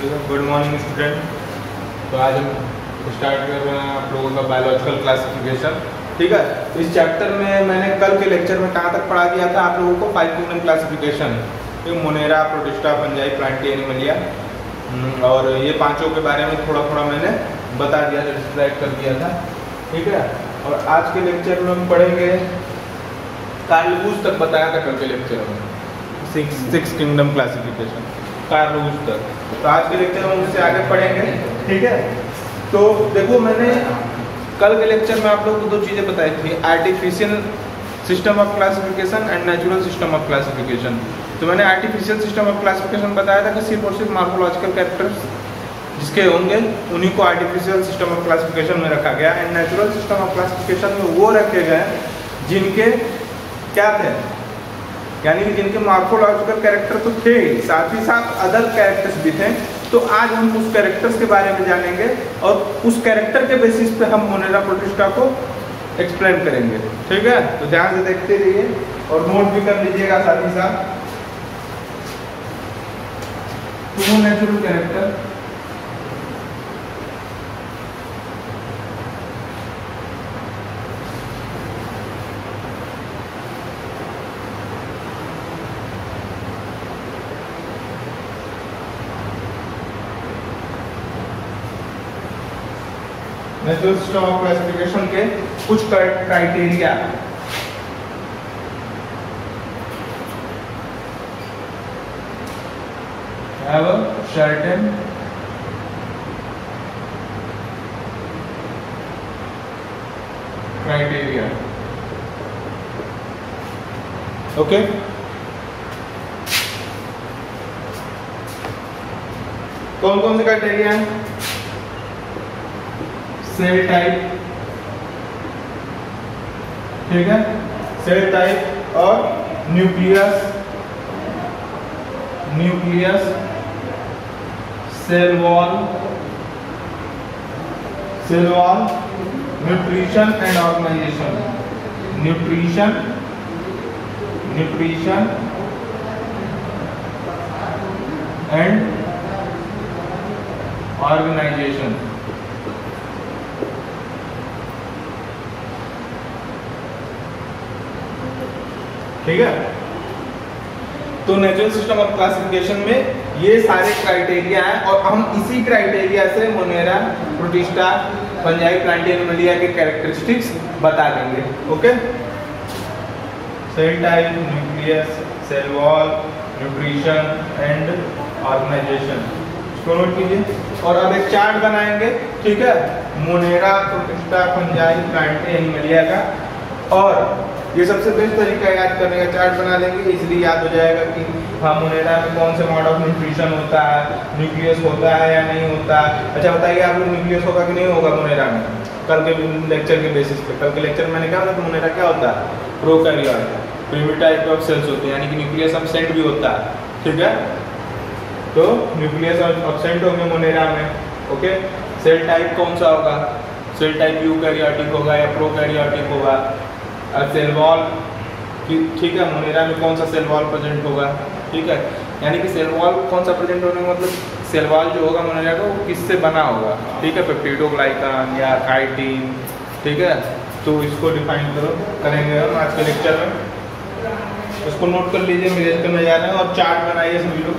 Good morning student. तो आज हम स्टार्ट कर रहे हैं आप लोगों का बायोलॉजिकल क्लासिफिकेशन। ठीक है, इस चैप्टर में मैंने कल के लेक्चर में कहाँ तक पढ़ा दिया था आप लोगों को 5 kingdom classification, Monera, Protista, Fungi, Plantae, Animalia, और ये पांचों के बारे में थोड़ा थोड़ा मैंने बता दिया था, डिस्क्राइब कर दिया था। ठीक है, और आज के लेक्चर में हम पढ़ेंगे कार्ल लुईस तक बताया था कल के लेक्चर में, 6 किंगडम क्लासिफिकेशन कार्ल लुईस तक। तो आज के लेक्चर में उससे आगे पढ़ेंगे। ठीक है, तो देखो मैंने कल के लेक्चर में आप लोगों को 2 चीज़ें बताई थी, artificial system of classification and natural system of classification. तो मैंने आर्टिफिशियल सिस्टम ऑफ क्लासिफिकेशन बताया था कि सिर्फ और सिर्फ मार्फोलॉजिकल कैरेक्टर्स जिसके होंगे उन्हीं को आर्टिफिशियल सिस्टम ऑफ क्लासिफिकेशन में रखा गया। And natural system of classification में वो रखे गए जिनके क्या थे, यानी कि जिनके मार्फोलॉजिकल कैरेक्टर तो थे ही, साथ ही साथ अदर कैरेक्टर्स भी थे। तो आज हम उस कैरेक्टर्स के बारे में जानेंगे और उस कैरेक्टर के बेसिस पे हम मोनेरा, प्रोटिस्टा को एक्सप्लेन करेंगे। ठीक है, तो ध्यान से देखते रहिए और नोट भी कर लीजिएगा साथ ही साथ। तो वो natural character natural system of classification के कुछ criteria have a certain criteria. Okay, कौन कौन से क्राइटेरिया हैं? सेल टाइप, ठीक है, सेल टाइप और nucleus, cell wall, nutrition and organisation, nutrition and organisation. ठीक है, तो नेचुरल सिस्टम ऑफ क्लासिफिकेशन में ये सारे क्राइटेरिया हैं और हम इसी क्राइटेरिया से Monera, Protista, Fungi, Plantae, Animalia के कैरेक्टरिस्टिक्स बता देंगे। Okay, cell type, nucleus, cell wall, nutrition and organisation, इसको नोट कीजिए। और अब एक चार्ट बनाएंगे, ठीक है, Monera, Protista, Fungi, Plantae, Animalia का। और ये सबसे बेस्ट तरीका याद करने का, चार्ट बना लेंगे, इसलिए याद हो जाएगा कि हाँ मोनेरा में कौन से मोड ऑफ न्यूट्रिशन होता है, न्यूक्लियस होता है या नहीं होता। अच्छा बताइए आप लोग, न्यूक्लियस होगा कि नहीं होगा मोनेरा में? कल के लेक्चर के बेसिस पे, कल के लेक्चर में मैंने कहा था कि मोनेरा क्या होता है, prokaryote, primitive type of cells होते हैं, यानी कि न्यूक्लियस एब्सेंट भी होता है। ठीक है, तो न्यूक्लियस एब्सेंट होंगे मोनेरा में। ओके, सेल टाइप कौन सा होगा? सेल टाइप यूकैरियोटिक होगा या प्रोकैरियोटिक होगा। सेल वॉल, ठीक है, मोनेरा में कौन सा सेल वॉल प्रेजेंट होगा? ठीक है, यानी कि सेल वॉल कौन सा प्रेजेंट होने का मतलब सेल वॉल जो होगा मोनेरा का वो किससे बना होगा? ठीक है, पेप्टिडोग्लाइकान या काइटिन। ठीक है, तो इसको डिफाइन करेंगे हम आज के लेक्चर में। इसको नोट कर लीजिए, मेरे करने जा रहे हैं और चार्ट बनाइए सभी लोग।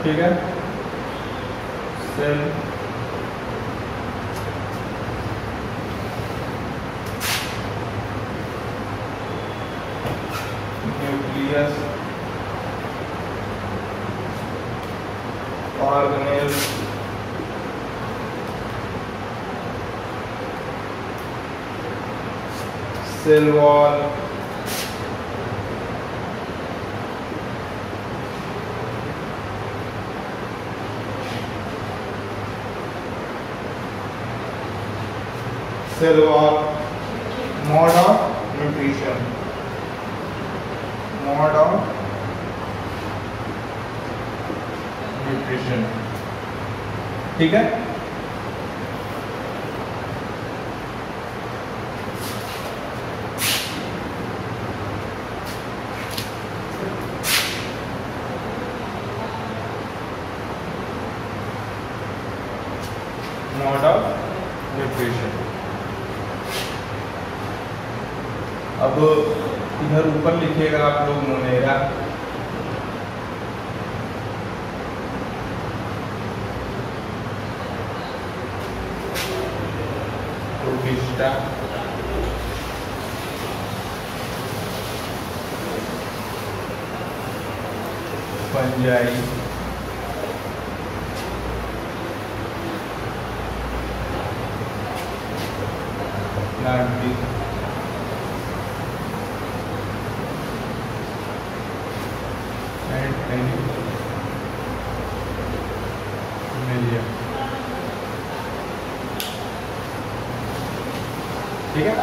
ठीक है, cell nucleus, organelle, cell wall, cell wall, mode of nutrition, mode of nutrition। ठीक है। Mode of nutrition. अब इधर ऊपर लिखिएगा आप लोग Monera, Protista, Fungi, Plantae, and Animalia. ठीक है।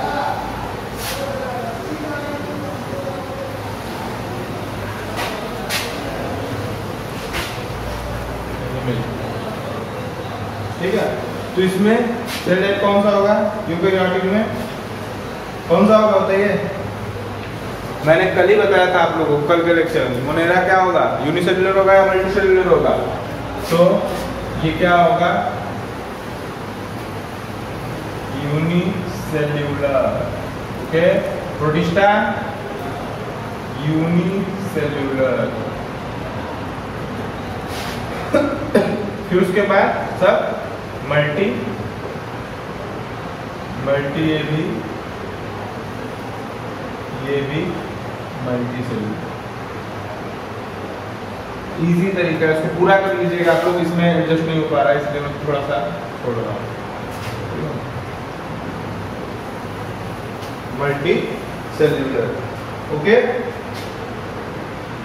ठीक है, तो इसमें सेल टाइप कौन सा होगा यूकेरियोटिक में? कौन सा होगा बताइए? मैंने कल ही बताया था आप लोगों को, कल के लेक्चर में। मोनेरा क्या होगा? यूनिसेल्युलर होगा या मल्टीसेल्युलर होगा? तो ये क्या होगा? यूनिसेल्युलर। Okay, protista unicellular. फिर उसके बाद सब मल्टी ये भी मल्टी सेल्युलर। इजी तरीका है, इसको पूरा कर लीजिएगा आप लोग। इसमें एडजस्ट नहीं हो पा रहा है इसलिए मैं थोड़ा सा छोड़ रहा हूँ। Multi cellular. ओके,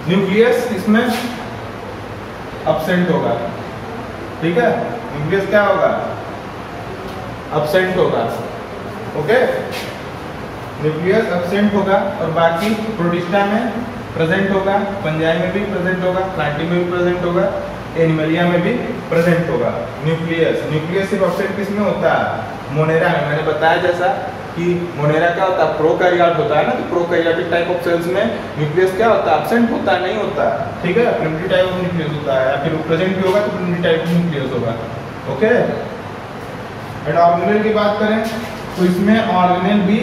न्यूक्लियस इसमें अब्सेंट होगा। ठीक है, न्यूक्लियस क्या होगा? अब्सेंट होगा। ओके, न्यूक्लियस अब्सेंट होगा और बाकी प्रोटिस्टा में प्रेजेंट होगा, फंजाई में भी प्रेजेंट होगा, प्लांटी में भी प्रेजेंट होगा, एनिमलिया में भी प्रेजेंट होगा। न्यूक्लियस सिर्फ अब्सेंट किस में होता है? मोनेरा में। मैंने बताया जैसा कि मोनेरा क्या होता है? प्रोकैरियोट होता है ना, तो प्रोकैरियोटिक टाइप ऑफ सेल्स में न्यूक्लियस क्या होता है? अब्सेंट होता है, नहीं होता। ठीक है, प्रिमिटिव टाइप ऑफ न्यूक्लियस होता है, या फिर प्रेजेंट भी होगा तो प्रिमिटिव टाइप ऑफ न्यूक्लियस होगा। ओके, एंड ऑर्गेनेल की बात करें तो इसमें ऑर्गेनेल भी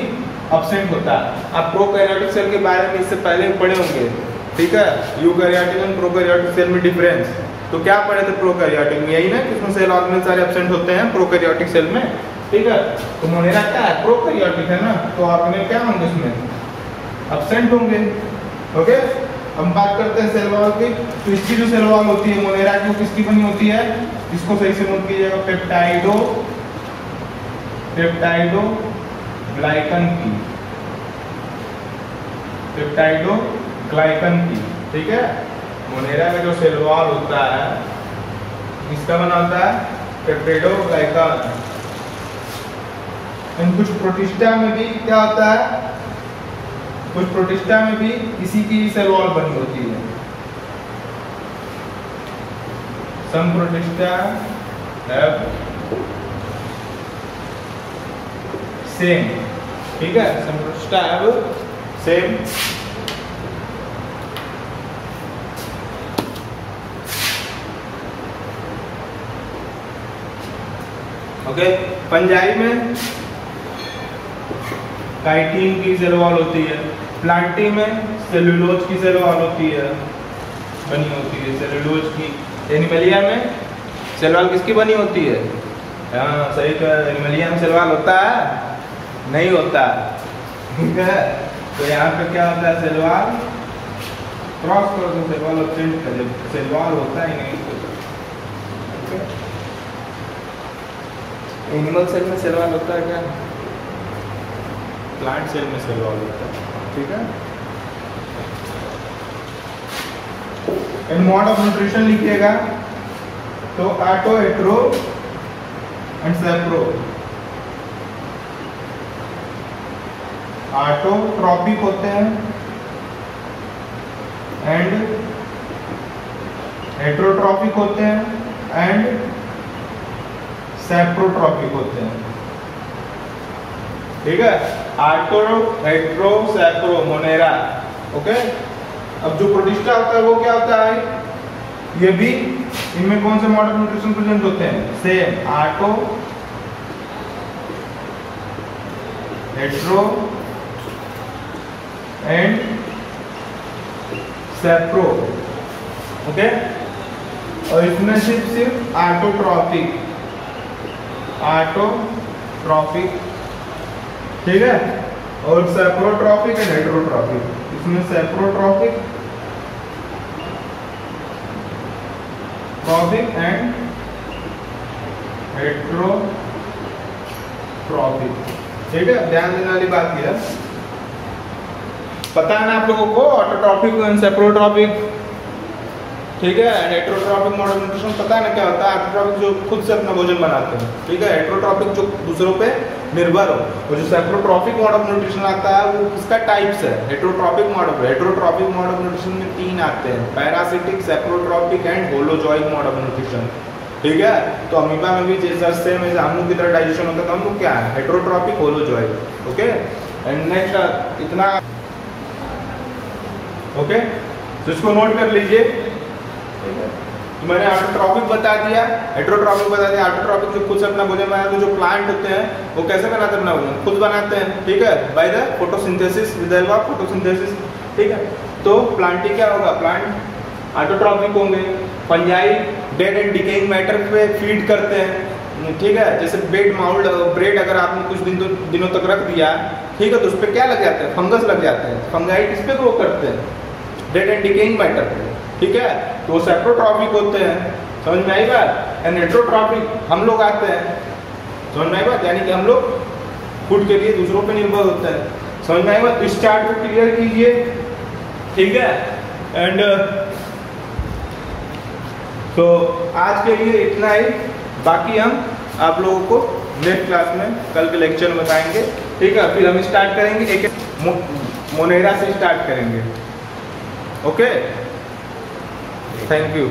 अब्सेंट होता है। आप प्रोकैरियोटिक सेल के बारे में इससे पहले पढ़े होंगे। ठीक है, यूकैरियोटिक एंड प्रोकैरियोटिक सेल में डिफरेंस। तो क्या पढ़े थे प्रोकैरियोटिक में? यही ना कि उसमें सेल ऑर्गेनेल सारे अब्सेंट होते हैं प्रोकैरियोटिक सेल में। ठीक है, तो मोनेरा क्या है? प्रोकैरियोटिक है ना, तो ऑर्गेनेल क्या होंगे उसमें? अब्सेंट होंगे। ओके, हम बात करते हैं सेल वॉल की। तो इसकी जो सेल वॉल होती है मोनेरा की, वो किसकी बनी होती है? इसको सही से नोट कीजिएगा, पेप्टाइडो ग्लाइकन की, पेप्टाइडो ग्लाइकन की। ठीक है, मोनेरा का जो सेल वॉल होता है इसका बना होता है पेप्टाइडो ग्लाइकन। कुछ प्रोटिस्टा में भी क्या होता है? कुछ प्रोटिस्टा में भी इसी की सेल वॉल बनी होती है। Some protista have same. ठीक है, some protista have same. Okay, fungi में काइटिन की सेल वॉल होती है, प्लांटी में सेलुलोज की सेल वॉल होती है, बनी होती है सेलुलोज की। एनिमलिया में सेल वॉल किसकी बनी होती है? हाँ सही कहा, एनिमलिया में सेल वॉल होता है? नहीं होता। ठीक है, तो यहाँ पे क्या होता है? सेल वॉल क्रॉस कर दो, सेल वॉल अब्सेंट कर दो, सेल वॉल होता ही नहीं। एनिमल सेल में सेल वॉल होता है क्या? प्लांट सेल में सेल वॉल होता है। ठीक है, एंड मोड ऑफ न्यूट्रिशन लिखिएगा तो ऑटो, हेट्रो एंड सेप्रो। ऑटोट्रॉपिक होते हैं एंड हेट्रोट्रॉपिक होते हैं एंड सैप्रोट्रॉपिक होते हैं। ठीक है, आर्टो, हेट्रो, सैप्रो, मोनेरा। ओके, अब जो प्रोटिस्टा होता है वो क्या होता है, ये भी इनमें कौन से मोड ऑफ न्यूट्रिशन प्रेजेंट होते हैं, same auto, hetero and सैप्रो। Okay, और इसमें सिर्फ आर्टोट्रॉपिक, ठीक है, और सैप्रोट्रॉपिक एंड हेट्रोट्रॉपिक। इसमें सैप्रोट्रॉपिक एंड हेट्रोट्रॉपिक। ठीक है, ध्यान देने वाली बात यह पता है ना आप लोगों को, ऑटोट्रॉपिक एंड सैप्रोट्रॉपिक। ठीक है, हेट्रोट्रॉपिक मोड ऑफ न्यूट्रिशन पता है ना क्या होता है, ऑटोट्रॉपिक जो खुद से अपना भोजन बनाते हैं। ठीक है, हेट्रोट्रॉपिक जो दूसरों पे निर्भर हो, और जो सैप्रोट्रॉपिक मोड ऑफ न्यूट्रिशन आता है वो किसका टाइप्स है, हेट्रोट्रॉपिक मोड ऑफ न्यूट्रिशन में 3 आते हैं, parasitic, saprotrophic and holozoic mode of nutrition. ठीक है, तो अमीबा में भी जैसे में हम लोग की तरह डाइजेशन होता है, तो हम लोग क्या है, हेट्रोट्रॉपिक, होलोजॉइक। ओके, एंड नेक्स्ट इतना। ओके, तो इसको नोट कर लीजिए। तो मैंने ऑटोट्रॉपिक बता दिया, हेट्रोट्रॉपिक बता दिया। ऑटोट्रॉपिक जो खुद से अपना भोजन बनाते हैं, जो प्लांट होते हैं वो कैसे बनाते हैं अपना भोजन, खुद बनाते हैं। ठीक है, by the photosynthesis, with the help of photosynthesis. ठीक है, तो प्लांट क्या होगा, प्लांट ऑटोट्रॉपिक होंगे। Fungi dead and decaying matter पे फीड करते हैं। ठीक है, जैसे ब्रेड अगर आपने कुछ दिनों तक रख दिया, ठीक है, तो उस पर क्या लग जाता है, फंगस लग जाते हैं। फंगाई किस पे ग्रो करते हैं, डेड एंड डिकेइंग मैटर पे। ठीक है, तो सैप्रोट्रॉपिक होते हैं, समझ में आई बात। एंड हेट्रोट्रॉपिक हम लोग आते हैं, समझ में आई बात, यानी कि हम लोग फूड के लिए दूसरों पे निर्भर होते हैं। समझ में आई बात, इस चार्ट को क्लियर कीजिए। ठीक है, एंड तो आज के लिए इतना ही, बाकी हम आप लोगों को नेक्स्ट क्लास में कल के लेक्चर में बताएंगे। ठीक है, फिर हम स्टार्ट करेंगे एक मोनेरा से स्टार्ट करेंगे। Okay, thank you.